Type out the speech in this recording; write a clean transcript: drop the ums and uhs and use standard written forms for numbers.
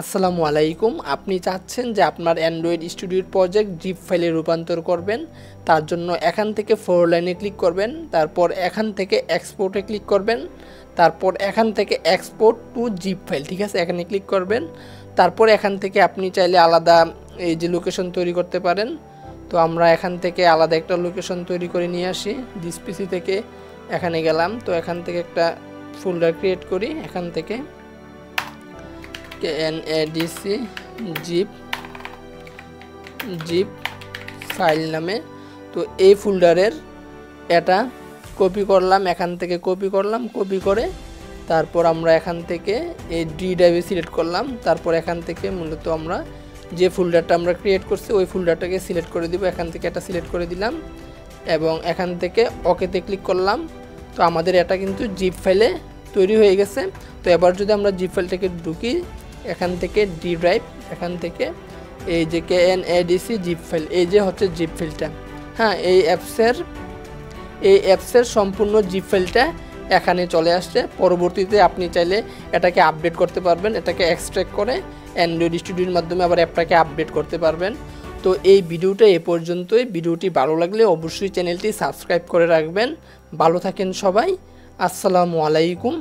আসসালামু আলাইকুম। আপনি চাচ্ছেন যে আপনার অ্যান্ড্রয়েড স্টুডিওর প্রজেক্ট জিপ ফাইলে রূপান্তর করবেন। তার জন্য এখান থেকে 4 লাইনে ক্লিক করবেন, তারপর এখান থেকে এক্সপোর্টে ক্লিক করবেন, তারপর এখান থেকে এক্সপোর্ট টু জিপ ফাইল, ঠিক আছে, এখানে ক্লিক করবেন। তারপর এখান থেকে আপনি চাইলে আলাদা এই যে লোকেশন তৈরি করতে পারেন। তো আমরা এখান থেকে আলাদা একটা লোকেশন তৈরি করে নিয়ে আসি। দিস পিসি থেকে এখানে গেলাম, তো এখান থেকে একটা ফোল্ডার ক্রিয়েট করি। এখান থেকে NADC জিপ ফাইল নামে, তো এই ফোল্ডারের এটা কপি করলাম, এখান থেকে কপি করলাম, কপি করে তারপর আমরা এখান থেকে এই ডি ড্রাইভে সিলেক্ট করলাম। তারপর এখান থেকে মূলত আমরা যে ফোল্ডারটা আমরা ক্রিয়েট করছি ওই ফোল্ডারটাকে সিলেক্ট করে দিব। এখান থেকে এটা সিলেক্ট করে দিলাম এবং এখান থেকে ওকেতে ক্লিক করলাম। তো আমাদের এটা কিন্তু জিপ ফাইলে তৈরি হয়ে গেছে। তো এবার যদি আমরা জিপ ফাইলটাকে ঢুকি, এখান থেকে ডি ড্রাইভ, এখান থেকে এই যে NADC জিপ ফাইল, এই যে হচ্ছে জিপ ফাইলটা। হ্যাঁ, এই অ্যাপসের সম্পূর্ণ জিপ ফাইলটা এখানে চলে আসছে। পরবর্তীতে আপনি চাইলে এটাকে আপডেট করতে পারবেন, এটাকে এক্সট্রাক্ট করে অ্যান্ড্রয়েড স্টুডিওর মাধ্যমে আবার অ্যাপটাকে আপডেট করতে পারবেন। তো এই ভিডিওটা এ পর্যন্তই। ভিডিওটি ভালো লাগলে অবশ্যই চ্যানেলটি সাবস্ক্রাইব করে রাখবেন। ভালো থাকেন সবাই। আসসালামু আলাইকুম।